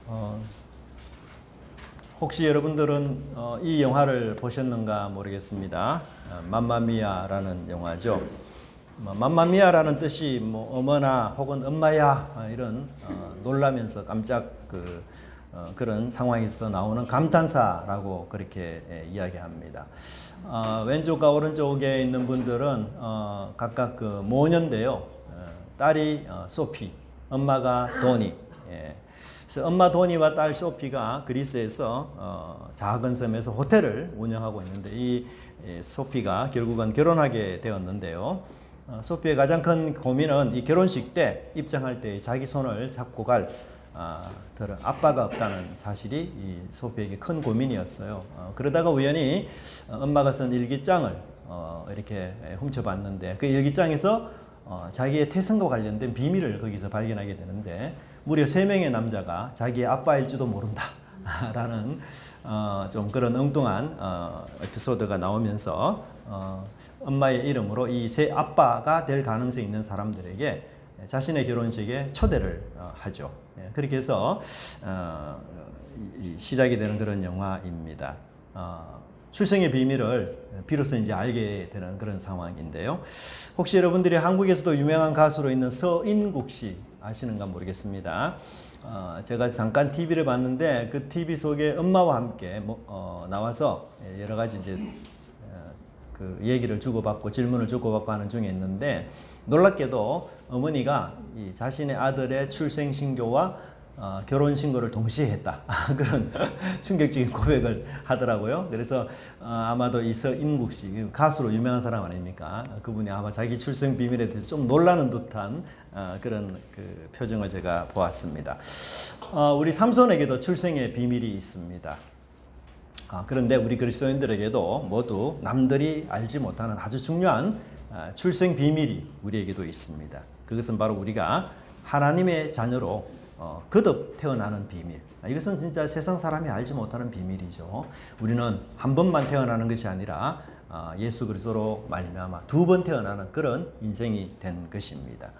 어, 혹시 여러분들은 이 영화를 보셨는가 모르겠습니다. 맘마미아라는 영화죠. 맘마미아라는 뜻이 뭐 어머나 혹은 엄마야 이런 놀라면서 깜짝 그런 상황에서 나오는 감탄사라고 그렇게 이야기합니다. 왼쪽과 오른쪽에 있는 분들은 각각 그 모녀인데요. 딸이 소피, 엄마가 도니. 그래서 엄마 도니와 딸 소피가 그리스에서 작은 섬에서 호텔을 운영하고 있는데 이 소피가 결국은 결혼하게 되었는데요. 소피의 가장 큰 고민은 이 결혼식 때 입장할 때 자기 손을 잡고 갈 아빠가 없다는 사실이 이 소피에게 큰 고민이었어요. 그러다가 우연히 엄마가 쓴 일기장을 이렇게 훔쳐봤는데 그 일기장에서 자기의 태생과 관련된 비밀을 거기서 발견하게 되는데 무려 3명의 남자가 자기의 아빠일지도 모른다 라는 좀 그런 엉뚱한 에피소드가 나오면서 엄마의 이름으로 이 새 아빠가 될 가능성이 있는 사람들에게 자신의 결혼식에 초대를 하죠. 그렇게 해서 시작이 되는 그런 영화입니다. 출생의 비밀을 비로소 이제 알게 되는 그런 상황인데요. 혹시 여러분들이 한국에서도 유명한 가수로 있는 서인국 씨 아시는가 모르겠습니다. 제가 잠깐 TV를 봤는데 그 TV 속에 엄마와 함께 나와서 여러 가지 이제 그 얘기를 주고받고 질문을 주고받고 하는 중에 있는데 놀랍게도 어머니가 이 자신의 아들의 출생 신고와 결혼 신고를 동시에 했다. 그런 충격적인 고백을 하더라고요. 그래서 아마도 이 서인국 씨 가수로 유명한 사람 아닙니까? 그분이 아마 자기 출생 비밀에 대해서 좀 놀라는 듯한 그런 그 표정을 제가 보았습니다. 우리 삼손에게도 출생의 비밀이 있습니다. 그런데 우리 그리스도인들에게도 모두 남들이 알지 못하는 아주 중요한 출생 비밀이 우리에게도 있습니다. 그것은 바로 우리가 하나님의 자녀로 거듭 태어나는 비밀. 이것은 진짜 세상 사람이 알지 못하는 비밀이죠. 우리는 한 번만 태어나는 것이 아니라 예수 그리스도로 말미암아 2번 태어나는 그런 인생이 된 것입니다.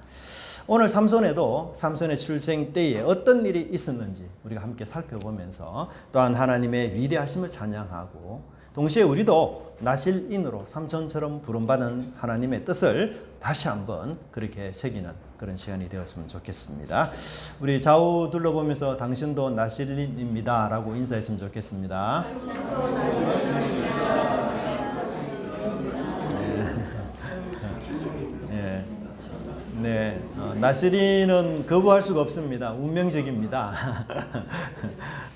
오늘 삼손의 출생 때에 어떤 일이 있었는지 우리가 함께 살펴보면서 또한 하나님의 위대하심을 찬양하고 동시에 우리도 나실인으로 삼손처럼 부름받은 하나님의 뜻을 다시 한번 그렇게 새기는 그런 시간이 되었으면 좋겠습니다. 우리 좌우 둘러보면서 당신도 나실인입니다 라고 인사했으면 좋겠습니다. 네, 나실인은 거부할 수가 없습니다. 운명적입니다.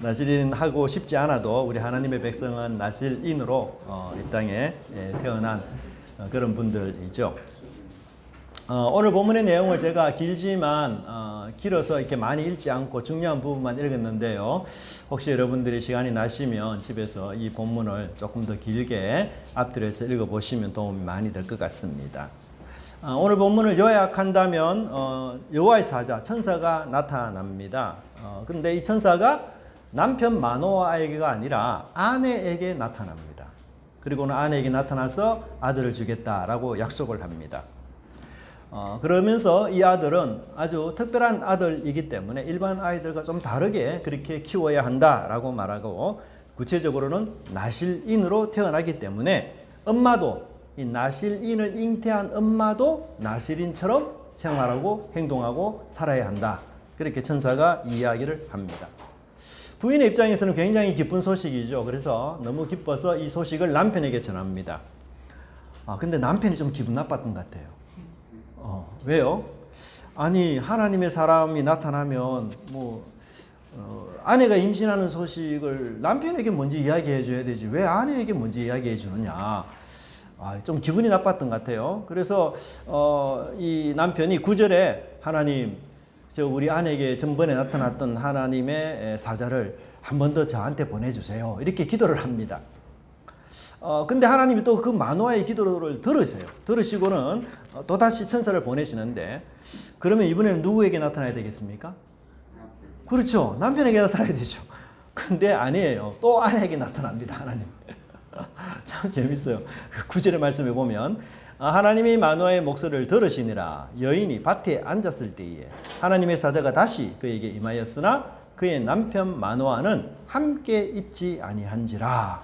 나실인 하고 싶지 않아도 우리 하나님의 백성은 나실인으로 이 땅에 태어난 그런 분들이죠. 오늘 본문의 내용을 제가 길어서 이렇게 많이 읽지 않고 중요한 부분만 읽었는데요. 혹시 여러분들이 시간이 나시면 집에서 이 본문을 조금 더 길게 앞들여서 읽어보시면 도움이 많이 될 것 같습니다. 오늘 본문을 요약한다면 여호와의 사자, 천사가 나타납니다. 그런데 이 천사가 남편 마노아에게가 아니라 아내에게 나타납니다. 그리고는 아내에게 나타나서 아들을 주겠다라고 약속을 합니다. 그러면서 이 아들은 아주 특별한 아들이기 때문에 일반 아이들과 좀 다르게 그렇게 키워야 한다라고 말하고 구체적으로는 나실인으로 태어나기 때문에 엄마도 이 나실인을 잉태한 엄마도 나실인처럼 생활하고 행동하고 살아야 한다. 그렇게 천사가 이야기를 합니다. 부인의 입장에서는 굉장히 기쁜 소식이죠. 그래서 너무 기뻐서 이 소식을 남편에게 전합니다. 근데 남편이 좀 기분 나빴던 것 같아요. 왜요? 아니 하나님의 사람이 나타나면 아내가 임신하는 소식을 남편에게 먼저 이야기해 줘야 되지 왜 아내에게 먼저 이야기해 주느냐. 좀 기분이 나빴던 것 같아요. 그래서 이 남편이 9절에 하나님 우리 아내에게 전번에 나타났던 하나님의 사자를 한 번 더 저한테 보내주세요. 이렇게 기도를 합니다. 근데 하나님이 또 그 마노아의 기도를 들으시고는 또다시 천사를 보내시는데 그러면 이번에는 누구에게 나타나야 되겠습니까? 그렇죠. 남편에게 나타나야 되죠. 근데 아니에요. 또 아내에게 나타납니다. 하나님. 참 재밌어요. 9절의 말씀에 보면 하나님이 마노아의 목소리를 들으시니라 여인이 밭에 앉았을 때에 하나님의 사자가 다시 그에게 임하였으나 그의 남편 마노아는 함께 있지 아니한지라.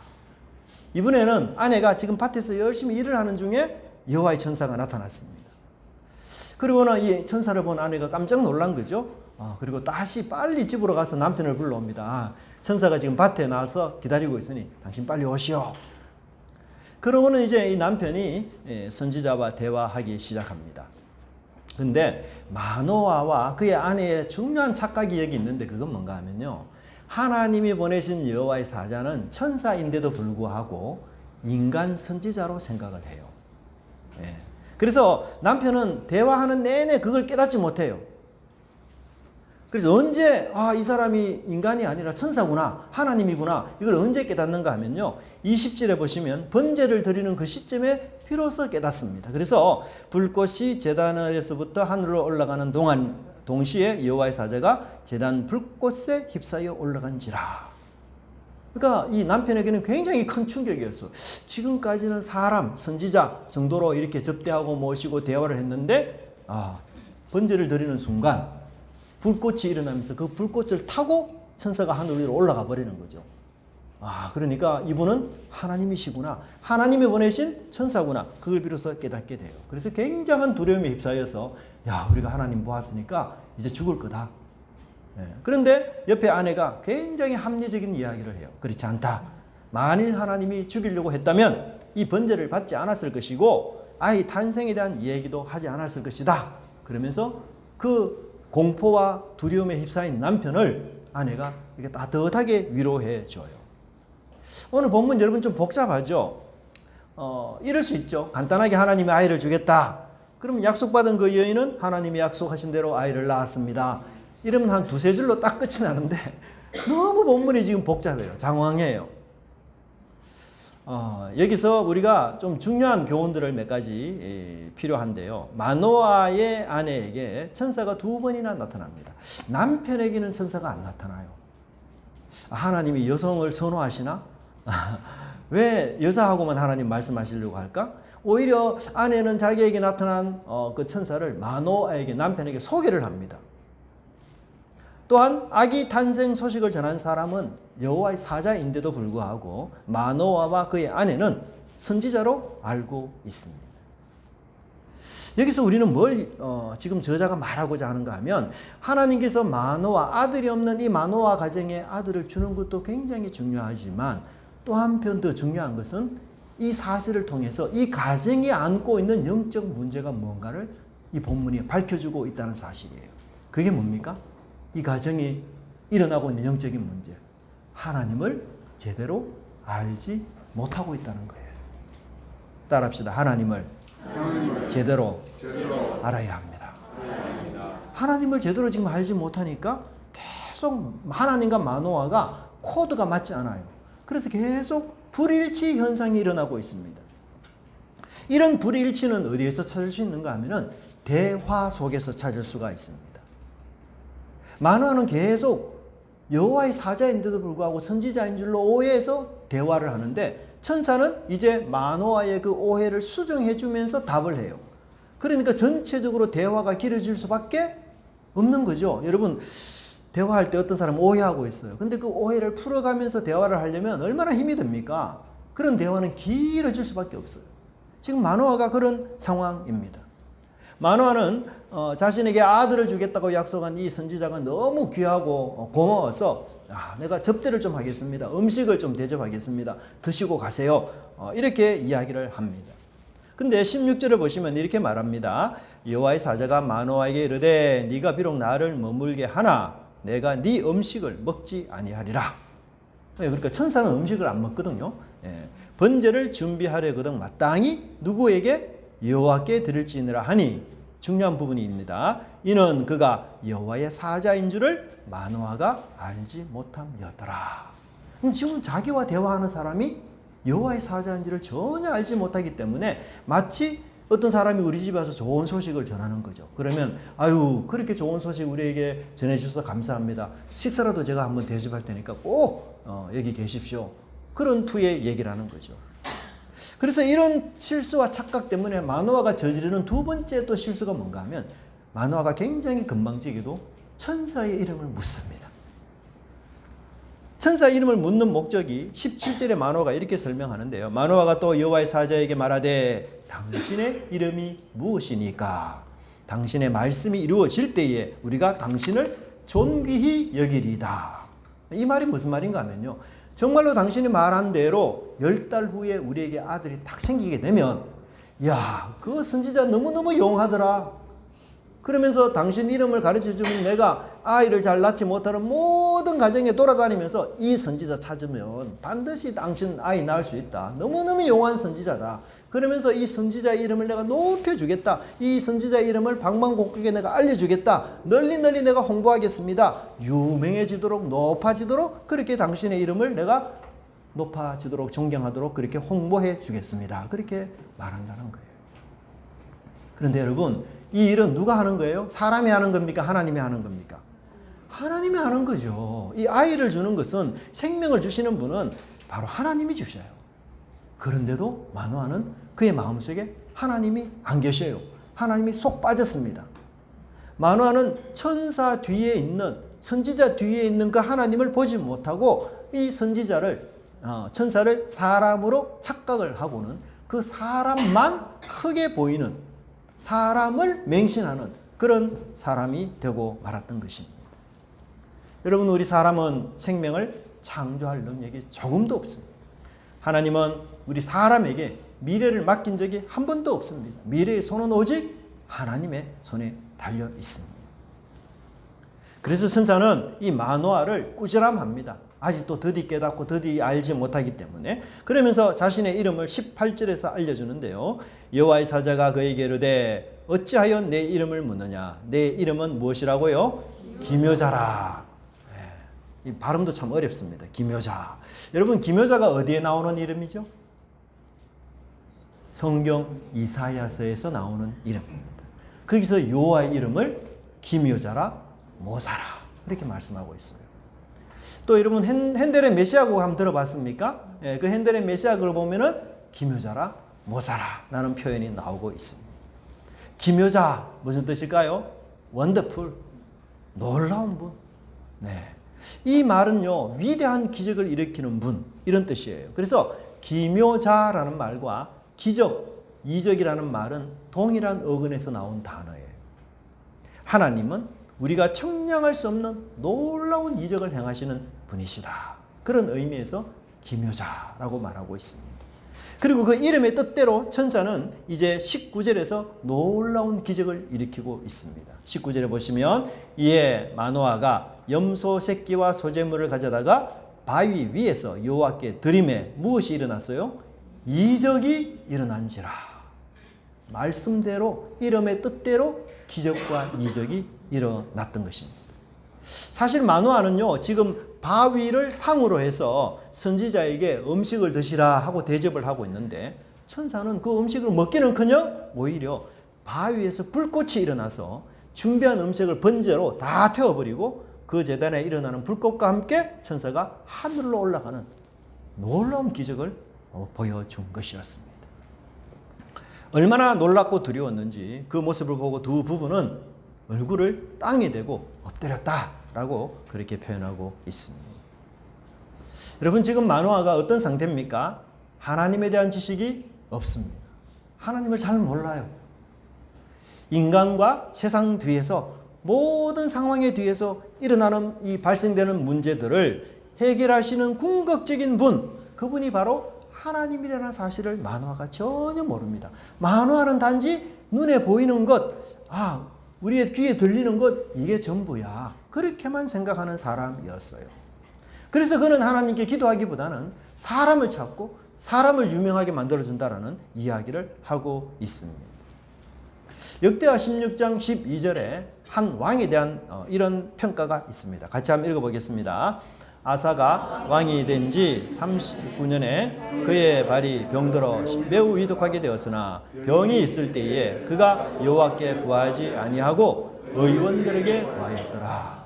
이번에는 아내가 지금 밭에서 열심히 일을 하는 중에 여호와의 천사가 나타났습니다. 그리고는 이 천사를 본 아내가 깜짝 놀란 거죠. 그리고 다시 빨리 집으로 가서 남편을 불러옵니다. 천사가 지금 밭에 나와서 기다리고 있으니 당신 빨리 오시오. 그러고는 이제 이 남편이 선지자와 대화하기 시작합니다. 근데 마노아와 그의 아내의 중요한 착각이 여기 있는데 그건 뭔가 하면요. 하나님이 보내신 여호와의 사자는 천사인데도 불구하고 인간 선지자로 생각을 해요. 그래서 남편은 대화하는 내내 그걸 깨닫지 못해요. 그래서 언제 이 사람이 인간이 아니라 천사구나, 하나님이구나, 이걸 언제 깨닫는가 하면요. 20절에 보시면 번제를 드리는 그 시점에 비로소 깨닫습니다. 그래서 불꽃이 제단에서부터 하늘로 올라가는 동시에 여호와의 사자가 제단 불꽃에 휩싸여 올라간지라. 그러니까 이 남편에게는 굉장히 큰 충격이었어요. 지금까지는 사람, 선지자 정도로 이렇게 접대하고 모시고 대화를 했는데 번제를 드리는 순간 불꽃이 일어나면서 그 불꽃을 타고 천사가 하늘 위로 올라가 버리는 거죠. 그러니까 이분은 하나님이시구나, 하나님이 보내신 천사구나, 그걸 비로소 깨닫게 돼요. 그래서 굉장한 두려움에 휩싸여서 우리가 하나님 보았으니까 이제 죽을 거다. 그런데 옆에 아내가 굉장히 합리적인 이야기를 해요. 그렇지 않다. 만일 하나님이 죽이려고 했다면 이 번제를 받지 않았을 것이고 아이 탄생에 대한 얘기도 하지 않았을 것이다. 그러면서 그 공포와 두려움에 휩싸인 남편을 아내가 이렇게 따뜻하게 위로해 줘요. 오늘 본문 여러분 좀 복잡하죠? 이럴 수 있죠. 간단하게 하나님이 아이를 주겠다. 그러면 약속받은 그 여인은 하나님이 약속하신 대로 아이를 낳았습니다. 이러면 한 두세 줄로 딱 끝이 나는데 너무 본문이 지금 복잡해요. 장황해요. 여기서 우리가 좀 중요한 교훈들을 몇 가지 필요한데요. 마노아의 아내에게 천사가 2번이나 나타납니다. 남편에게는 천사가 안 나타나요. 하나님이 여성을 선호하시나? 왜 여자하고만 하나님 말씀하시려고 할까? 오히려 아내는 자기에게 나타난 그 천사를 마노아에게, 남편에게 소개를 합니다. 또한 아기 탄생 소식을 전한 사람은 여호와의 사자인데도 불구하고 마노아와 그의 아내는 선지자로 알고 있습니다. 여기서 우리는 뭘 지금 저자가 말하고자 하는가 하면 하나님께서 마노아, 아들이 없는 이 마노아 가정에 아들을 주는 것도 굉장히 중요하지만 또 한편 더 중요한 것은 이 사실을 통해서 이 가정이 안고 있는 영적 문제가 뭔가를 이 본문이 밝혀주고 있다는 사실이에요. 그게 뭡니까? 이 가정이 일어나고 있는 영적인 문제, 하나님을 제대로 알지 못하고 있다는 거예요. 따라합시다. 하나님을 제대로 알아야 합니다. 하나님을 제대로 지금 알지 못하니까 계속 하나님과 마노아가 코드가 맞지 않아요. 그래서 계속 불일치 현상이 일어나고 있습니다. 이런 불일치는 어디에서 찾을 수 있는가 하면은 대화 속에서 찾을 수가 있습니다. 마노아는 계속 여호와의 사자인데도 불구하고 선지자인 줄로 오해해서 대화를 하는데 천사는 이제 마노아의 그 오해를 수정해 주면서 답을 해요. 그러니까 전체적으로 대화가 길어질 수밖에 없는 거죠. 여러분 대화할 때 어떤 사람은 오해하고 있어요. 근데 그 오해를 풀어가면서 대화를 하려면 얼마나 힘이 듭니까? 그런 대화는 길어질 수밖에 없어요. 지금 마노아가 그런 상황입니다. 마노아는 자신에게 아들을 주겠다고 약속한 이 선지자가 너무 귀하고 고마워서 내가 접대를 좀 하겠습니다. 음식을 좀 대접하겠습니다. 드시고 가세요. 이렇게 이야기를 합니다. 근데 16절을 보시면 이렇게 말합니다. 여호와의 사자가 마노아에게 이르되 네가 비록 나를 머물게 하나 내가 네 음식을 먹지 아니하리라. 그러니까 천사는 음식을 안 먹거든요. 번제를 준비하려거든 마땅히 누구에게? 여호와께 드릴지니라 하니 중요한 부분입니다. 이는 그가 여호와의 사자인 줄을 마노아가 알지 못함이었더라. 지금 자기와 대화하는 사람이 여호와의 사자인 줄을 전혀 알지 못하기 때문에 마치 어떤 사람이 우리 집에 와서 좋은 소식을 전하는 거죠. 그러면 아유 그렇게 좋은 소식 우리에게 전해주셔서 감사합니다. 식사라도 제가 한번 대접할 테니까 꼭 여기 계십시오. 그런 투의 얘기를 하는 거죠. 그래서 이런 실수와 착각 때문에 마노아가 저지르는 두 번째 또 실수가 뭔가 하면 마노아가 굉장히 건방지게도 천사의 이름을 묻습니다. 천사 이름을 묻는 목적이 17절의 마노아가 이렇게 설명하는데요. 마노아가 또 여호와의 사자에게 말하되 당신의 이름이 무엇이니까? 당신의 말씀이 이루어질 때에 우리가 당신을 존귀히 여기리다. 이 말이 무슨 말인가 하면요. 정말로 당신이 말한 대로 10달 후에 우리에게 아들이 딱 생기게 되면 야, 그 선지자 너무너무 용하더라. 그러면서 당신 이름을 가르쳐주면 내가 아이를 잘 낳지 못하는 모든 가정에 돌아다니면서 이 선지자 찾으면 반드시 당신 아이 낳을 수 있다. 너무너무 용한 선지자다. 그러면서 이 선지자의 이름을 내가 높여주겠다. 이 선지자의 이름을 방방곡곡에 내가 알려주겠다. 널리 널리 내가 홍보하겠습니다. 유명해지도록 높아지도록 그렇게 당신의 이름을 내가 높아지도록 존경하도록 그렇게 홍보해 주겠습니다. 그렇게 말한다는 거예요. 그런데 여러분 이 일은 누가 하는 거예요? 사람이 하는 겁니까? 하나님이 하는 겁니까? 하나님이 하는 거죠. 이 아이를 주는 것은 생명을 주시는 분은 바로 하나님이 주셔요. 그런데도 마노아는 그의 마음속에 하나님이 안 계셔요. 하나님이 속 빠졌습니다. 마노아는 천사 뒤에 있는 선지자 뒤에 있는 그 하나님을 보지 못하고 이 선지자를 천사를 사람으로 착각을 하고는 그 사람만 크게 보이는 사람을 맹신하는 그런 사람이 되고 말았던 것입니다. 여러분 우리 사람은 생명을 창조할 능력이 조금도 없습니다. 하나님은 우리 사람에게 미래를 맡긴 적이 한 번도 없습니다. 미래의 손은 오직 하나님의 손에 달려 있습니다. 그래서 선사는 이 마노아를 꾸지람합니다. 아직도 더디 깨닫고 더디 알지 못하기 때문에. 그러면서 자신의 이름을 18절에서 알려주는데요. 여호와의 사자가 그에게 이르되 어찌하여 내 이름을 묻느냐? 내 이름은 무엇이라고요? 기묘자라. 이 발음도 참 어렵습니다. 기묘자. 여러분 기묘자가 어디에 나오는 이름이죠? 성경 이사야서에서 나오는 이름입니다. 거기서 여호와의 이름을 기묘자라 모사라 이렇게 말씀하고 있어요. 또 여러분 핸델의 메시아곡 한번 들어봤습니까? 예, 그 핸델의 메시아곡을 보면은 기묘자라 모사라 라는 표현이 나오고 있습니다. 기묘자 무슨 뜻일까요? 원더풀 놀라운 분. 네. 이 말은요 위대한 기적을 일으키는 분 이런 뜻이에요. 그래서 기묘자라는 말과 기적, 이적이라는 말은 동일한 어근에서 나온 단어예요. 하나님은 우리가 청량할 수 없는 놀라운 이적을 행하시는 분이시다. 그런 의미에서 기묘자라고 말하고 있습니다. 그리고 그 이름의 뜻대로 천사는 이제 19절에서 놀라운 기적을 일으키고 있습니다. 19절에 보시면 이에 마노아가 염소 새끼와 소재물을 가져다가 바위 위에서 여호와께 드림에 무엇이 일어났어요? 이적이 일어난지라. 말씀대로 이름의 뜻대로 기적과 이적이 일어났던 것입니다. 사실 마노아는요 지금 바위를 상으로 해서 선지자에게 음식을 드시라 하고 대접을 하고 있는데 천사는 그 음식을 먹기는커녕 오히려 바위에서 불꽃이 일어나서 준비한 음식을 번제로 다 태워버리고 그 제단에 일어나는 불꽃과 함께 천사가 하늘로 올라가는 놀라운 기적을 보여준 것이었습니다. 얼마나 놀랍고 두려웠는지 그 모습을 보고 두 부부는 얼굴을 땅에 대고 엎드렸다라고 그렇게 표현하고 있습니다. 여러분 지금 마노아가 어떤 상태입니까? 하나님에 대한 지식이 없습니다. 하나님을 잘 몰라요. 인간과 세상 뒤에서 모든 상황의 뒤에서 일어나는 이 발생되는 문제들을 해결하시는 궁극적인 분, 그분이 바로 하나님이라는 사실을 마노아가 전혀 모릅니다. 마노아는 단지 눈에 보이는 것, 우리의 귀에 들리는 것, 이게 전부야. 그렇게만 생각하는 사람이었어요. 그래서 그는 하나님께 기도하기보다는 사람을 찾고 사람을 유명하게 만들어준다라는 이야기를 하고 있습니다. 역대하 16장 12절에 한 왕에 대한 이런 평가가 있습니다. 같이 한번 읽어보겠습니다. 아사가 왕이 된 지 39년에 그의 발이 병들어 매우 위독하게 되었으나 병이 있을 때에 그가 여호와께 구하지 아니하고 의원들에게 구하였더라.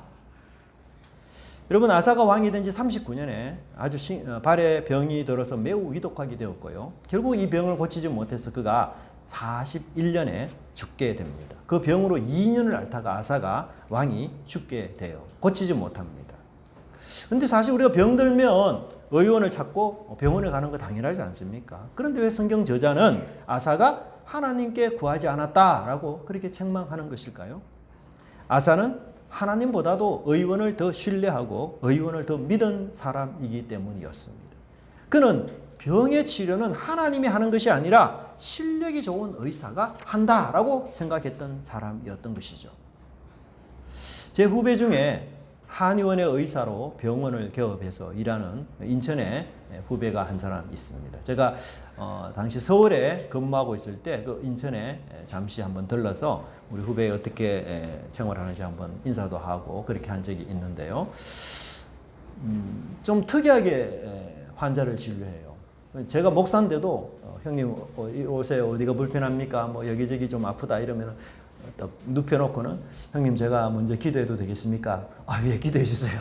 여러분 아사가 왕이 된 지 39년에 아주 발에 병이 들어서 매우 위독하게 되었고요. 결국 이 병을 고치지 못해서 그가 41년에 죽게 됩니다. 그 병으로 2년을 앓다가 아사가 왕이 죽게 돼요. 고치지 못합니다. 근데 사실 우리가 병들면 의원을 찾고 병원에 가는 거 당연하지 않습니까? 그런데 왜 성경 저자는 아사가 하나님께 구하지 않았다라고 그렇게 책망하는 것일까요? 아사는 하나님보다도 의원을 더 신뢰하고 의원을 더 믿은 사람이기 때문이었습니다. 그는 병의 치료는 하나님이 하는 것이 아니라 실력이 좋은 의사가 한다라고 생각했던 사람이었던 것이죠. 제 후배 중에 한의원의 의사로 병원을 개업해서 일하는 인천에 후배가 한 사람 있습니다. 제가 당시 서울에 근무하고 있을 때 그 인천에 잠시 한번 들러서 우리 후배가 어떻게 생활하는지 한번 인사도 하고 그렇게 한 적이 있는데요. 좀 특이하게 환자를 진료해요. 제가 목사인데도 형님 오세요. 어디가 불편합니까? 뭐 여기저기 좀 아프다 이러면 딱 눕혀놓고는 형님 제가 먼저 기도해도 되겠습니까? 아, 예, 기도해 주세요.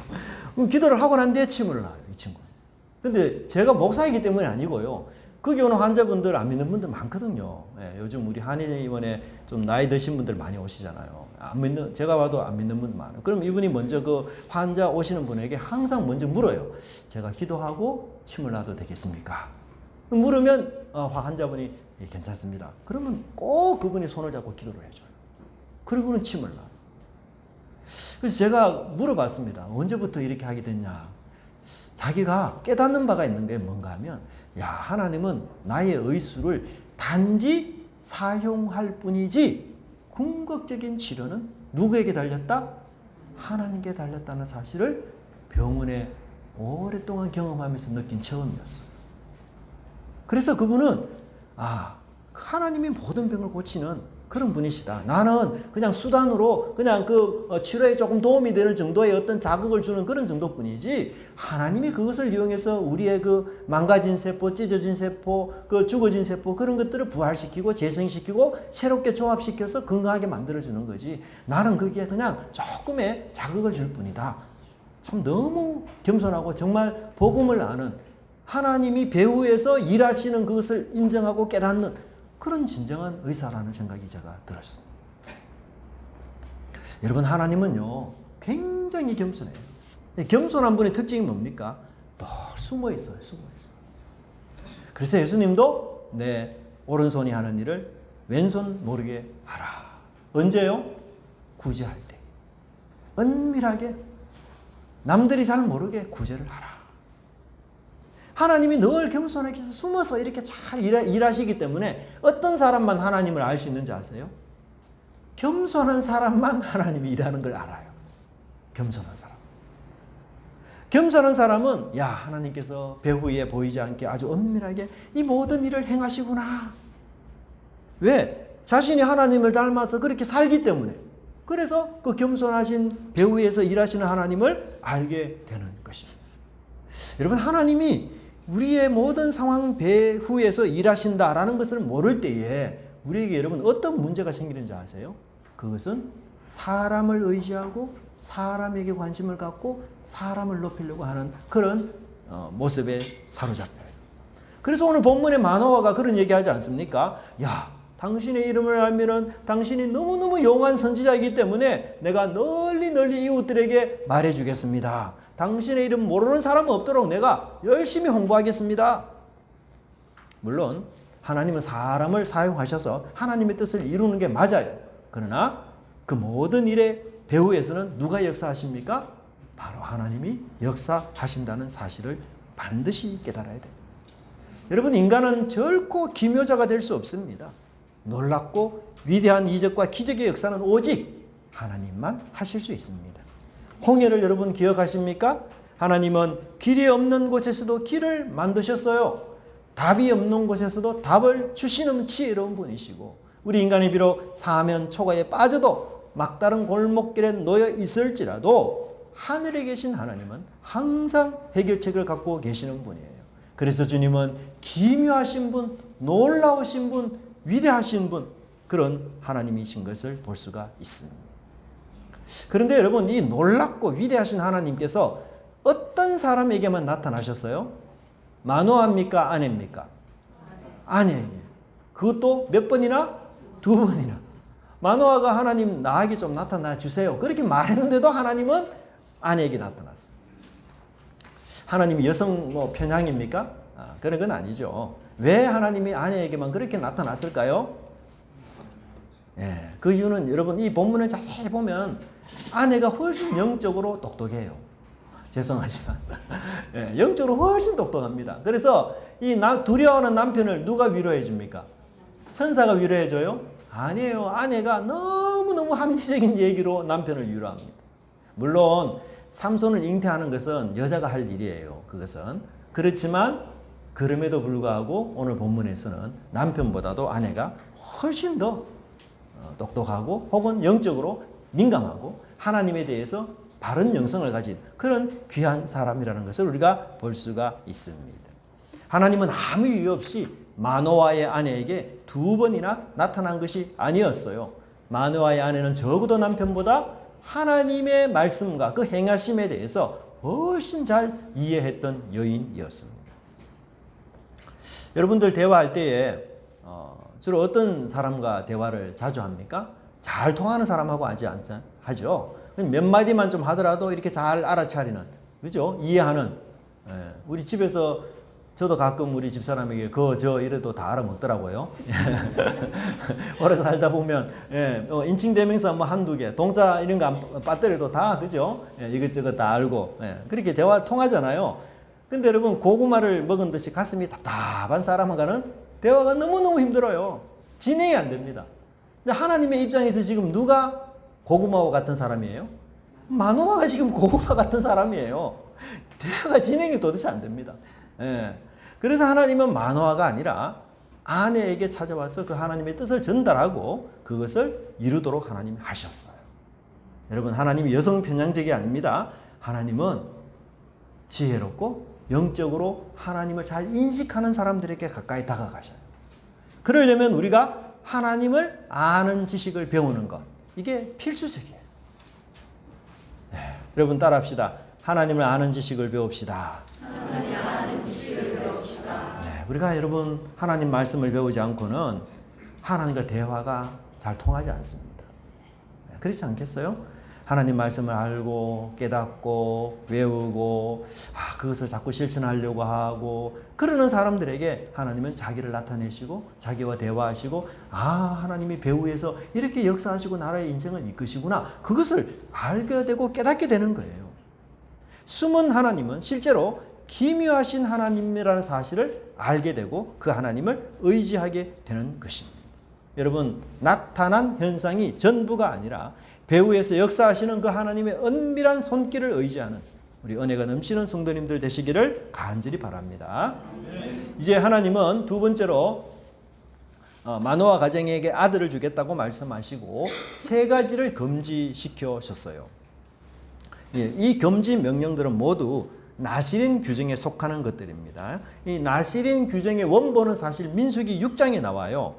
그럼 기도를 하고 난 뒤에 침을 놔요, 이 친구. 근데 제가 목사이기 때문이 아니고요. 거기 오는 환자분들 안 믿는 분들 많거든요. 예, 요즘 우리 한의원에 좀 나이 드신 분들 많이 오시잖아요. 안 믿는, 제가 봐도 안 믿는 분들 많아요. 그럼 이분이 먼저 그 환자 오시는 분에게 항상 먼저 물어요. 제가 기도하고 침을 놔도 되겠습니까? 물으면 환자분이 예, 괜찮습니다. 그러면 꼭 그분이 손을 잡고 기도를 해줘요. 그리고는 침을 놔요. 그래서 제가 물어봤습니다. 언제부터 이렇게 하게 됐냐? 자기가 깨닫는 바가 있는 게 뭔가 하면 야, 하나님은 나의 의술을 단지 사용할 뿐이지 궁극적인 치료는 누구에게 달렸다? 하나님께 달렸다는 사실을 병원에 오랫동안 경험하면서 느낀 체험이었어요. 그래서 그분은 하나님이 모든 병을 고치는 그런 분이시다. 나는 그냥 수단으로 그냥 그 치료에 조금 도움이 되는 정도의 어떤 자극을 주는 그런 정도뿐이지 하나님이 그것을 이용해서 우리의 그 망가진 세포, 찢어진 세포, 그 죽어진 세포 그런 것들을 부활시키고 재생시키고 새롭게 조합시켜서 건강하게 만들어주는 거지. 나는 거기에 그냥 조금의 자극을 줄 뿐이다. 참 너무 겸손하고 정말 복음을 아는 하나님이 배후에서 일하시는 그것을 인정하고 깨닫는 그런 진정한 의사라는 생각이 제가 들었습니다. 여러분, 하나님은요 굉장히 겸손해요. 겸손한 분의 특징이 뭡니까? 늘 숨어 있어요. 숨어 있어요. 그래서 예수님도 내 오른손이 하는 일을 왼손 모르게 하라. 언제요? 구제할 때. 은밀하게 남들이 잘 모르게 구제를 하라. 하나님이 늘 겸손하게 숨어서 이렇게 잘 일하시기 때문에 어떤 사람만 하나님을 알 수 있는지 아세요? 겸손한 사람만 하나님이 일하는 걸 알아요. 겸손한 사람. 겸손한 사람은 야, 하나님께서 배후에 보이지 않게 아주 은밀하게 이 모든 일을 행하시구나. 왜? 자신이 하나님을 닮아서 그렇게 살기 때문에. 그래서 그 겸손하신 배후에서 일하시는 하나님을 알게 되는 것입니다. 여러분, 하나님이 우리의 모든 상황 배후에서 일하신다라는 것을 모를 때에 우리에게 여러분 어떤 문제가 생기는지 아세요? 그것은 사람을 의지하고 사람에게 관심을 갖고 사람을 높이려고 하는 그런 모습에 사로잡혀요. 그래서 오늘 본문의 마노아가 그런 얘기하지 않습니까? 야, 당신의 이름을 알면은 당신이 너무너무 용한 선지자이기 때문에 내가 널리 이웃들에게 말해주겠습니다. 당신의 이름 모르는 사람은 없도록 내가 열심히 홍보하겠습니다. 물론 하나님은 사람을 사용하셔서 하나님의 뜻을 이루는 게 맞아요. 그러나 그 모든 일의 배후에서는 누가 역사하십니까? 바로 하나님이 역사하신다는 사실을 반드시 깨달아야 돼요. 여러분, 인간은 결코 기묘자가 될 수 없습니다. 놀랍고 위대한 이적과 기적의 역사는 오직 하나님만 하실 수 있습니다. 홍해를 여러분 기억하십니까? 하나님은 길이 없는 곳에서도 길을 만드셨어요. 답이 없는 곳에서도 답을 주시는 지혜로운 분이시고 우리 인간이 비록 사면 초가에 빠져도 막다른 골목길에 놓여 있을지라도 하늘에 계신 하나님은 항상 해결책을 갖고 계시는 분이에요. 그래서 주님은 기묘하신 분, 놀라우신 분, 위대하신 분, 그런 하나님이신 것을 볼 수가 있습니다. 그런데 여러분, 이 놀랍고 위대하신 하나님께서 어떤 사람에게만 나타나셨어요? 마노아입니까? 아내입니까? 아내에게. 그것도 몇 번이나? 2번이나. 마노아가 하나님 나에게 좀 나타나 주세요. 그렇게 말했는데도 하나님은 아내에게 나타났어요. 하나님이 여성 뭐 편향입니까? 그런 건 아니죠. 왜 하나님이 아내에게만 그렇게 나타났을까요? 예, 그 이유는 여러분 이 본문을 자세히 보면 아내가 훨씬 영적으로 똑똑해요. 죄송하지만 예, 영적으로 훨씬 똑똑합니다. 그래서 이 두려워하는 남편을 누가 위로해 줍니까? 천사가 위로해 줘요? 아니에요. 아내가 너무너무 합리적인 얘기로 남편을 위로합니다. 물론 삼손을 잉태하는 것은 여자가 할 일이에요. 그것은. 그렇지만 그럼에도 불구하고 오늘 본문에서는 남편보다도 아내가 훨씬 더 똑똑하고 혹은 영적으로 민감하고 하나님에 대해서 바른 영성을 가진 그런 귀한 사람이라는 것을 우리가 볼 수가 있습니다. 하나님은 아무 이유 없이 마노아의 아내에게 2번이나 나타난 것이 아니었어요. 마노아의 아내는 적어도 남편보다 하나님의 말씀과 그 행하심에 대해서 훨씬 잘 이해했던 여인이었습니다. 여러분들 대화할 때에 주로 어떤 사람과 대화를 자주 합니까? 잘 통하는 사람하고 하죠. 몇 마디만 좀 하더라도 이렇게 잘 알아차리는, 그죠? 이해하는. 우리 집에서 저도 가끔 우리 집사람에게 저 이래도 다 알아먹더라고요. 오래 살다 보면 인칭대명사 뭐 한두 개, 동사 이런 거 빠뜨려도 다 그죠? 이것저것 다 알고 그렇게 대화 통하잖아요. 근데 여러분 고구마를 먹은 듯이 가슴이 답답한 사람과는 대화가 너무너무 힘들어요. 진행이 안 됩니다. 근데 하나님의 입장에서 지금 누가 고구마와 같은 사람이에요? 마노아가 지금 고구마 같은 사람이에요. 대화가 진행이 도대체 안 됩니다. 그래서 하나님은 마노아가 아니라 아내에게 찾아와서 그 하나님의 뜻을 전달하고 그것을 이루도록 하나님이 하셨어요. 여러분 하나님이 여성 편향적이 아닙니다. 하나님은 지혜롭고 영적으로 하나님을 잘 인식하는 사람들에게 가까이 다가가셔요. 그러려면 우리가 하나님을 아는 지식을 배우는 것, 이게 필수적이에요. 여러분 따라합시다. 하나님을 아는 지식을 배웁시다. 우리가 여러분 하나님 말씀을 배우지 않고는 하나님과 대화가 잘 통하지 않습니다. 그렇지 않겠어요? 하나님 말씀을 알고 깨닫고 외우고 그것을 자꾸 실천하려고 하고 그러는 사람들에게 하나님은 자기를 나타내시고 자기와 대화하시고 하나님이 배후에서 이렇게 역사하시고 나라의 인생을 이끄시구나, 그것을 알게 되고 깨닫게 되는 거예요. 숨은 하나님은 실제로 기묘하신 하나님이라는 사실을 알게 되고 그 하나님을 의지하게 되는 것입니다. 여러분 나타난 현상이 전부가 아니라 배후에서 역사하시는 그 하나님의 은밀한 손길을 의지하는 우리 은혜가 넘치는 성도님들 되시기를 간절히 바랍니다. 이제 하나님은 두 번째로 마노아 가정에게 아들을 주겠다고 말씀하시고 3가지를 금지시켜셨어요. 이 금지 명령들은 모두 나실인 규정에 속하는 것들입니다. 이 나실인 규정의 원본은 사실 민수기 6장에 나와요.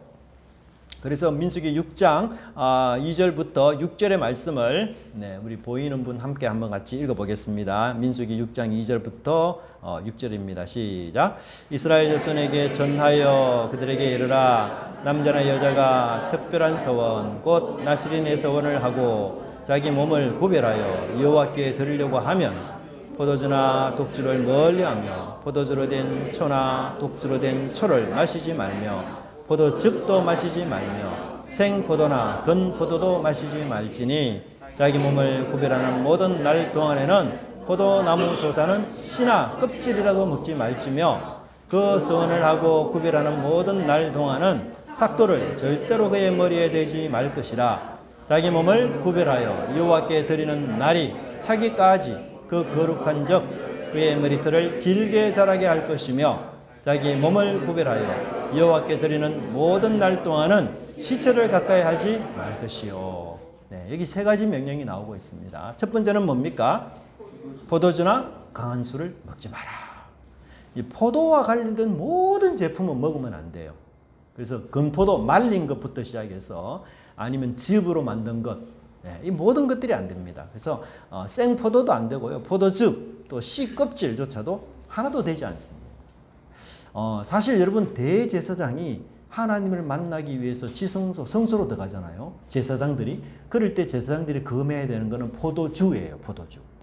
그래서 민수기 6장 2절부터 6절의 말씀을 우리 보이는 분 함께 한번 같이 읽어보겠습니다. 민수기 6장 2절부터 6절입니다. 시작. 이스라엘 자손에게 전하여 그들에게 이르라. 남자나 여자가 특별한 서원 곧 나실인의 서원을 하고 자기 몸을 구별하여 여호와께 드리려고 하면 포도주나 독주를 멀리하며 포도주로 된 초나 독주로 된 초를 마시지 말며 포도즙도 마시지 말며 생포도나 건포도도 마시지 말지니 자기 몸을 구별하는 모든 날 동안에는 포도나무 솟아는 씨나 껍질이라도 먹지 말지며 그 서원을 하고 구별하는 모든 날 동안은 삭도를 절대로 그의 머리에 대지 말 것이라. 자기 몸을 구별하여 여호와께 드리는 날이 차기까지 그 거룩한 적 그의 머리털을 길게 자라게 할 것이며 자기 몸을 구별하여 여호와께 드리는 모든 날 동안은 시체를 가까이 하지 말 것이요. 여기 3가지 명령이 나오고 있습니다. 첫 번째는 뭡니까? 포도주나 강한 술을 먹지 마라. 이 포도와 관련된 모든 제품은 먹으면 안 돼요. 그래서 건포도 말린 것부터 시작해서 아니면 즙으로 만든 것, 이 모든 것들이 안 됩니다. 그래서 생포도도 안 되고요. 포도즙, 또 씨 껍질조차도 하나도 되지 않습니다. 사실 여러분 대제사장이 하나님을 만나기 위해서 지성소, 성소로 들어가잖아요. 제사장들이. 그럴 때 제사장들이 금해야 되는 것은 포도주예요.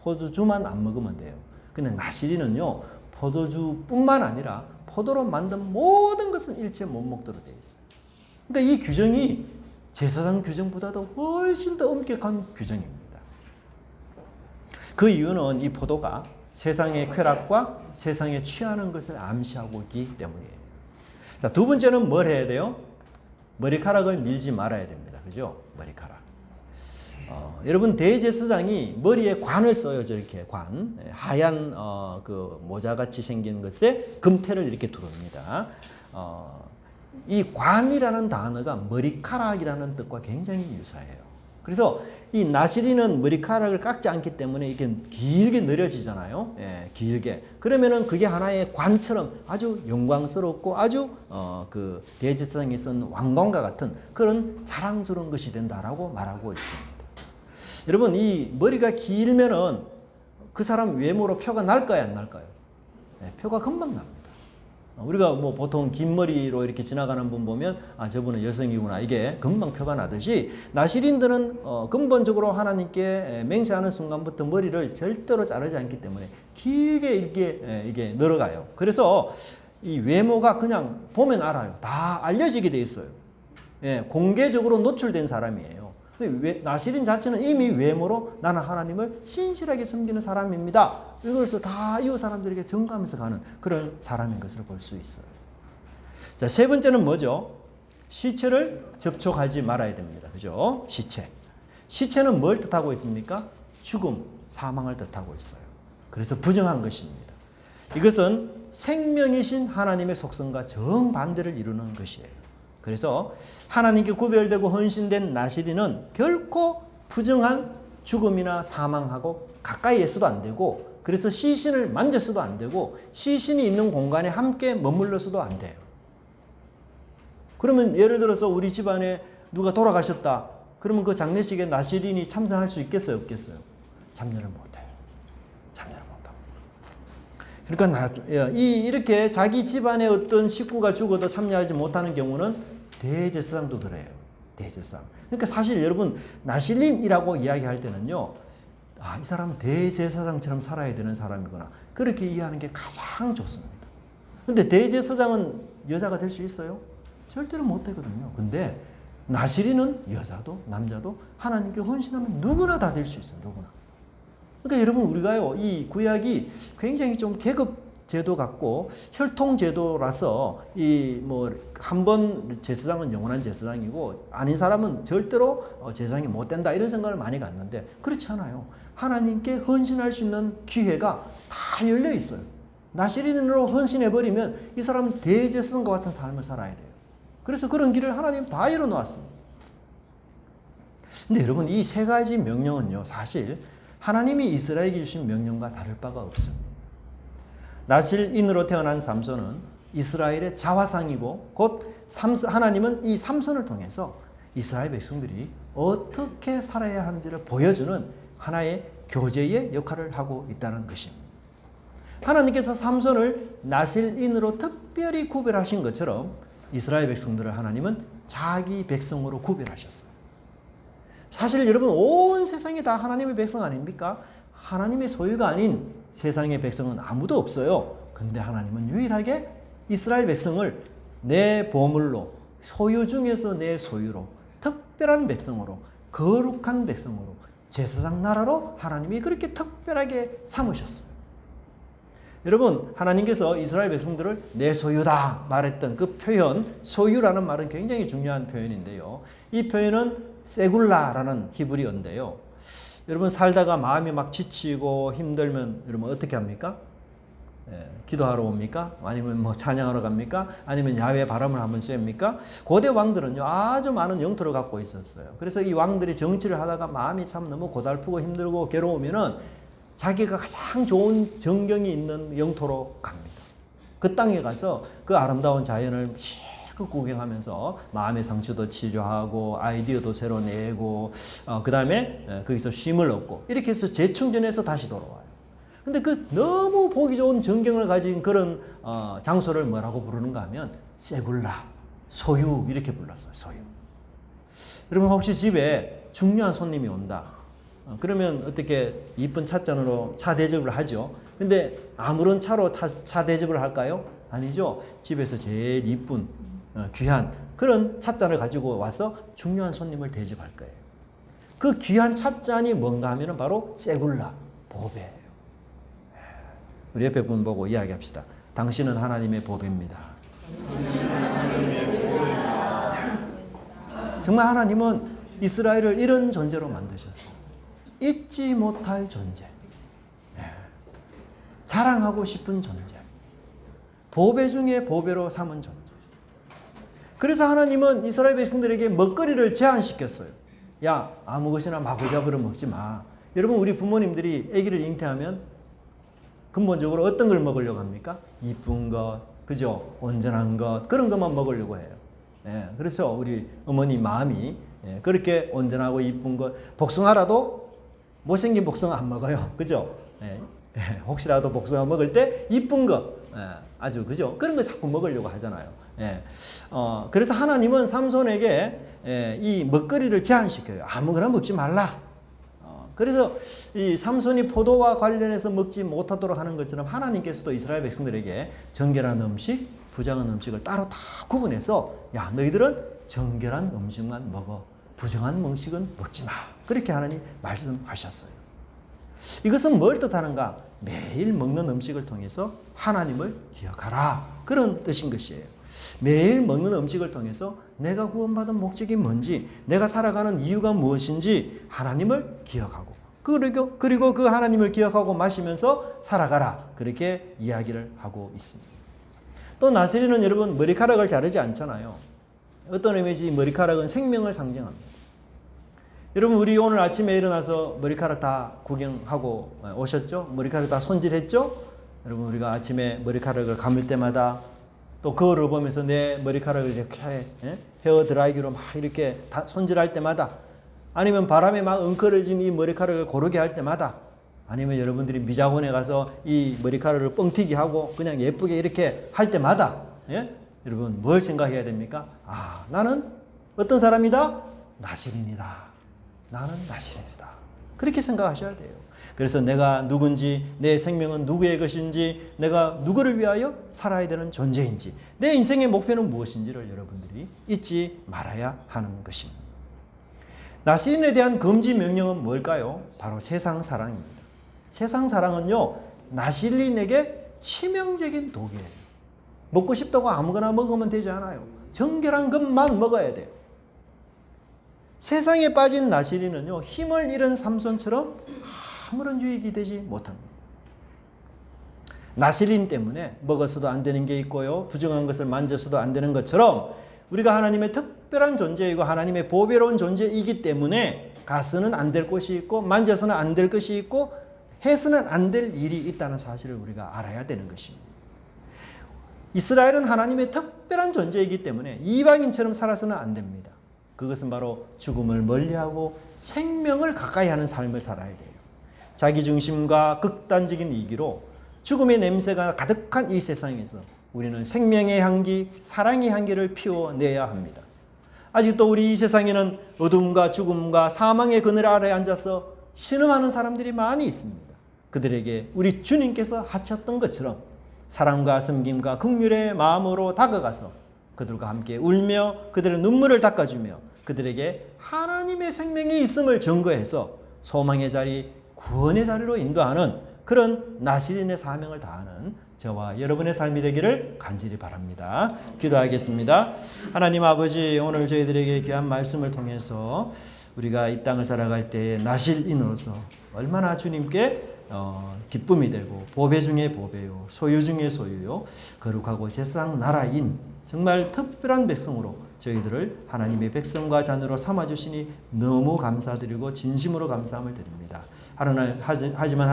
포도주만 안 먹으면 돼요. 근데 나시린은요, 포도주뿐만 아니라 포도로 만든 모든 것은 일체 못 먹도록 되어 있어요. 그러니까 이 규정이 제사장 규정보다도 훨씬 더 엄격한 규정입니다. 그 이유는 이 포도가 세상의 쾌락과 세상에 취하는 것을 암시하고 있기 때문이에요. 자, 두 번째는 뭘 해야 돼요? 머리카락을 밀지 말아야 됩니다. 그죠? 머리카락. 여러분, 대제사장이 머리에 관을 써요. 저렇게 관. 하얀 그 모자같이 생긴 것에 금태를 이렇게 두릅니다. 이 관이라는 단어가 머리카락이라는 뜻과 굉장히 유사해요. 그래서 이 나시린은 머리카락을 깎지 않기 때문에 이게 길게 늘어지잖아요. 예, 길게. 그러면은 그게 하나의 관처럼 아주 영광스럽고 아주 그 대제사장이 쓴 왕관과 같은 그런 자랑스러운 것이 된다라고 말하고 있습니다. 여러분, 이 머리가 길면은 그 사람 외모로 표가 날까요, 안 날까요? 예, 표가 금방 납니다. 우리가 뭐 보통 긴 머리로 이렇게 지나가는 분 보면 아, 저분은 여성이구나, 이게 금방 표가 나듯이 나시린들은 근본적으로 하나님께 맹세하는 순간부터 머리를 절대로 자르지 않기 때문에 길게 이게 늘어가요. 그래서 이 외모가 그냥 보면 알아요. 다 알려지게 돼 있어요. 예, 공개적으로 노출된 사람이에요. 나시린 자체는 이미 외모로 나는 하나님을 신실하게 섬기는 사람입니다. 이것을 다 이웃 사람들에게 전가하면서 가는 그런 사람인 것을 볼 수 있어요. 자, 세 번째는 뭐죠? 시체를 접촉하지 말아야 됩니다. 그죠? 시체. 시체는 뭘 뜻하고 있습니까? 죽음, 사망을 뜻하고 있어요. 그래서 부정한 것입니다. 이것은 생명이신 하나님의 속성과 정반대를 이루는 것이에요. 그래서 하나님께 구별되고 헌신된 나시린은 결코 부정한 죽음이나 사망하고 가까이 해서도 안 되고, 그래서 시신을 만져서도 안 되고, 시신이 있는 공간에 함께 머물러서도 안 돼요. 그러면 예를 들어서 우리 집안에 누가 돌아가셨다. 그러면 그 장례식에 나시린이 참석할 수 있겠어요, 없겠어요? 참여를 못해요. 참여를 못하고. 그러니까 이렇게 자기 집안의 어떤 식구가 죽어도 참여하지 못하는 경우는 대제사장도 그래요. 대제사장. 그러니까 사실 여러분, 나실린이라고 이야기할 때는요, 아, 이 사람은 대제사장처럼 살아야 되는 사람이구나, 그렇게 이해하는 게 가장 좋습니다. 근데 대제사장은 여자가 될 수 있어요? 절대로 못 되거든요. 근데 나실린은 여자도 남자도 하나님께 헌신하면 누구나 다 될 수 있어요. 누구나. 그러니까 여러분, 우리가요, 이 구약이 굉장히 좀 계급 제도 같고 혈통 제도라서 이 뭐 한 번 제사장은 영원한 제사장이고 아닌 사람은 절대로 제사장이 못 된다, 이런 생각을 많이 갖는데 그렇지 않아요. 하나님께 헌신할 수 있는 기회가 다 열려 있어요. 나시린으로 헌신해 버리면 이 사람은 대제사장과 같은 삶을 살아야 돼요. 그래서 그런 길을 하나님 다 열어 놓았습니다. 근데 여러분, 이 세 가지 명령은요, 사실 하나님이 이스라엘에게 주신 명령과 다를 바가 없습니다. 나실인으로 태어난 삼손은 이스라엘의 자화상이고, 곧 하나님은 이 삼손을 통해서 이스라엘 백성들이 어떻게 살아야 하는지를 보여주는 하나의 교제의 역할을 하고 있다는 것입니다. 하나님께서 삼손을 나실인으로 특별히 구별하신 것처럼 이스라엘 백성들을 하나님은 자기 백성으로 구별하셨어요. 사실 여러분, 온 세상이 다 하나님의 백성 아닙니까? 하나님의 소유가 아닌 세상의 백성은 아무도 없어요. 근데 하나님은 유일하게 이스라엘 백성을 내 보물로, 소유 중에서 내 소유로, 특별한 백성으로, 거룩한 백성으로, 제사장 나라로 하나님이 그렇게 특별하게 삼으셨어요. 여러분, 하나님께서 이스라엘 백성들을 내 소유다 말했던 그 표현, 소유라는 말은 굉장히 중요한 표현인데요. 이 표현은 세굴라라는 히브리어인데요. 여러분, 살다가 마음이 막 지치고 힘들면 여러분 어떻게 합니까? 기도하러 옵니까? 아니면 뭐 찬양하러 갑니까? 아니면 야외 바람을 한번 쐬입니까? 고대 왕들은요, 아주 많은 영토를 갖고 있었어요. 그래서 이 왕들이 정치를 하다가 마음이 참 너무 고달프고 힘들고 괴로우면은 자기가 가장 좋은 정경이 있는 영토로 갑니다. 그 땅에 가서 그 아름다운 자연을 실컷 구경하면서 마음의 상처도 치료하고 아이디어도 새로 내고 그 다음에 거기서 쉼을 얻고 이렇게 해서 재충전해서 다시 돌아와요. 근데 그 너무 보기 좋은 전경을 가진 그런 장소를 뭐라고 부르는가 하면 세굴라, 소유, 이렇게 불렀어요. 소유. 여러분, 혹시 집에 중요한 손님이 온다. 그러면 어떻게 이쁜 찻잔으로 차 대접을 하죠. 근데 아무런 차로 차 대접을 할까요? 아니죠. 집에서 제일 이쁜 귀한 그런 찻잔을 가지고 와서 중요한 손님을 대접할 거예요. 그 귀한 찻잔이 뭔가 하면은 바로 세굴라, 보배예요. 우리 옆에 분 보고 이야기합시다. 당신은 하나님의 보배입니다. 정말 하나님은 이스라엘을 이런 존재로 만드셨어요. 잊지 못할 존재. 자랑하고 싶은 존재. 보배 중에 보배로 삼은 존재. 그래서 하나님은 이스라엘 백성들에게 먹거리를 제한시켰어요. 야, 아무 것이나 마구잡이로 먹지 마. 여러분, 우리 부모님들이 아기를 잉태하면 근본적으로 어떤 걸 먹으려고 합니까? 이쁜 것, 그죠? 온전한 것, 그런 것만 먹으려고 해요. 그래서 우리 어머니 마음이 그렇게 온전하고 이쁜 것, 복숭아라도 못생긴 복숭아 안 먹어요. 그죠? 혹시라도 복숭아 먹을 때 이쁜 거, 아주 그죠? 그런 거 자꾸 먹으려고 하잖아요. 그래서 하나님은 삼손에게 이 먹거리를 제한시켜요. 아무거나 먹지 말라. 그래서 이 삼손이 포도와 관련해서 먹지 못하도록 하는 것처럼 하나님께서도 이스라엘 백성들에게 정결한 음식, 부정한 음식을 따로 다 구분해서 야, 너희들은 정결한 음식만 먹어. 부정한 음식은 먹지 마. 그렇게 하나님 말씀하셨어요. 이것은 뭘 뜻하는가? 매일 먹는 음식을 통해서 하나님을 기억하라. 그런 뜻인 것이에요. 매일 먹는 음식을 통해서 내가 구원받은 목적이 뭔지, 내가 살아가는 이유가 무엇인지 하나님을 기억하고, 그리고 그 하나님을 기억하고 마시면서 살아가라. 그렇게 이야기를 하고 있습니다. 또 나세리는 여러분 머리카락을 자르지 않잖아요. 어떤 의미지? 머리카락은 생명을 상징합니다. 여러분, 우리 오늘 아침에 일어나서 머리카락 다 구경하고 오셨죠? 머리카락 다 손질했죠? 여러분, 우리가 아침에 머리카락을 감을 때마다 또 거울을 보면서 내 머리카락을 이렇게 헤어 드라이기로 막 이렇게 다 손질할 때마다, 아니면 바람에 막 엉클어진 이 머리카락을 고르게 할 때마다, 아니면 여러분들이 미장원에 가서 이 머리카락을 뻥튀기 하고 그냥 예쁘게 이렇게 할 때마다, 여러분 뭘 생각해야 됩니까? 아, 나는 어떤 사람이다? 나실인이다. 나는 나실인이다. 그렇게 생각하셔야 돼요. 그래서 내가 누군지, 내 생명은 누구의 것인지, 내가 누구를 위하여 살아야 되는 존재인지, 내 인생의 목표는 무엇인지를 여러분들이 잊지 말아야 하는 것입니다. 나실인에 대한 금지 명령은 뭘까요? 바로 세상 사랑입니다. 세상 사랑은요, 나실인에게 치명적인 독이에요. 먹고 싶다고 아무거나 먹으면 되지 않아요. 정결한 것만 먹어야 돼요. 세상에 빠진 나실인은요, 힘을 잃은 삼손처럼 아무런 유익이 되지 못합니다. 나실인 때문에 먹어서도 안 되는 게 있고요, 부정한 것을 만져서도 안 되는 것처럼 우리가 하나님의 특별한 존재이고 하나님의 보배로운 존재이기 때문에 가서는 안 될 것이 있고, 만져서는 안 될 것이 있고, 해서는 안 될 일이 있다는 사실을 우리가 알아야 되는 것입니다. 이스라엘은 하나님의 특별한 존재이기 때문에 이방인처럼 살아서는 안 됩니다. 그것은 바로 죽음을 멀리하고 생명을 가까이 하는 삶을 살아야 돼요. 자기중심과 극단적인 이기로 죽음의 냄새가 가득한 이 세상에서 우리는 생명의 향기, 사랑의 향기를 피워내야 합니다. 아직도 우리 이 세상에는 어둠과 죽음과 사망의 그늘 아래에 앉아서 신음하는 사람들이 많이 있습니다. 그들에게 우리 주님께서 하셨던 것처럼 사랑과 섬김과 긍휼의 마음으로 다가가서 그들과 함께 울며 그들의 눈물을 닦아주며 그들에게 하나님의 생명이 있음을 증거해서 소망의 자리, 구원의 자리로 인도하는 그런 나실인의 사명을 다하는 저와 여러분의 삶이 되기를 간절히 바랍니다. 기도하겠습니다. 하나님 아버지, 오늘 저희들에게 귀한 말씀을 통해서 우리가 이 땅을 살아갈 때 나실인으로서 얼마나 주님께 기쁨이 되고 보배 중에 보배요, 소유 중에 소유요, 거룩하고 제사장 나라인 정말 특별한 백성으로 저희들을 하나님의 백성과 자녀로 삼아주시니 너무 감사드리고 진심으로 감사함을 드립니다. 하지만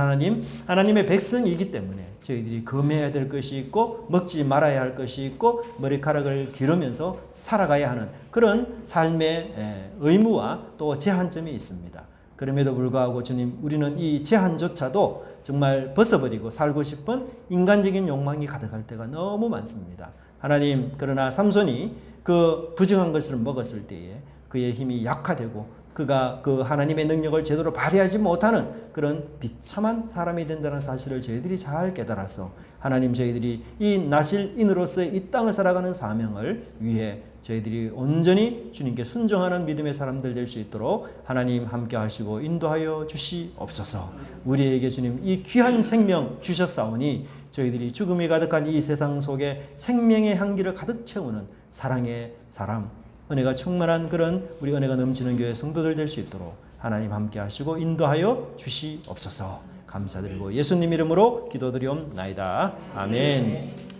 하나님의 백성이기 때문에 저희들이 금해야 될 것이 있고 먹지 말아야 할 것이 있고 머리카락을 기르면서 살아가야 하는 그런 삶의 의무와 또 제한점이 있습니다. 그럼에도 불구하고 주님, 우리는 이 제한조차도 정말 벗어버리고 살고 싶은 인간적인 욕망이 가득할 때가 너무 많습니다. 하나님, 그러나 삼손이 그 부정한 것을 먹었을 때에 그의 힘이 약화되고 그가 그 하나님의 능력을 제대로 발휘하지 못하는 그런 비참한 사람이 된다는 사실을 저희들이 잘 깨달아서 하나님 저희들이 이 나실인으로서의 이 땅을 살아가는 사명을 위해 저희들이 온전히 주님께 순종하는 믿음의 사람들 될 수 있도록 하나님 함께 하시고 인도하여 주시옵소서. 우리에게 주님 이 귀한 생명 주셨사오니 저희들이 죽음이 가득한 이 세상 속에 생명의 향기를 가득 채우는 사랑의 사람, 은혜가 충만한 그런 우리 은혜가 넘치는 교회 성도들 될 수 있도록 하나님 함께 하시고 인도하여 주시옵소서. 감사드리고 예수님 이름으로 기도드리옵나이다. 아멘.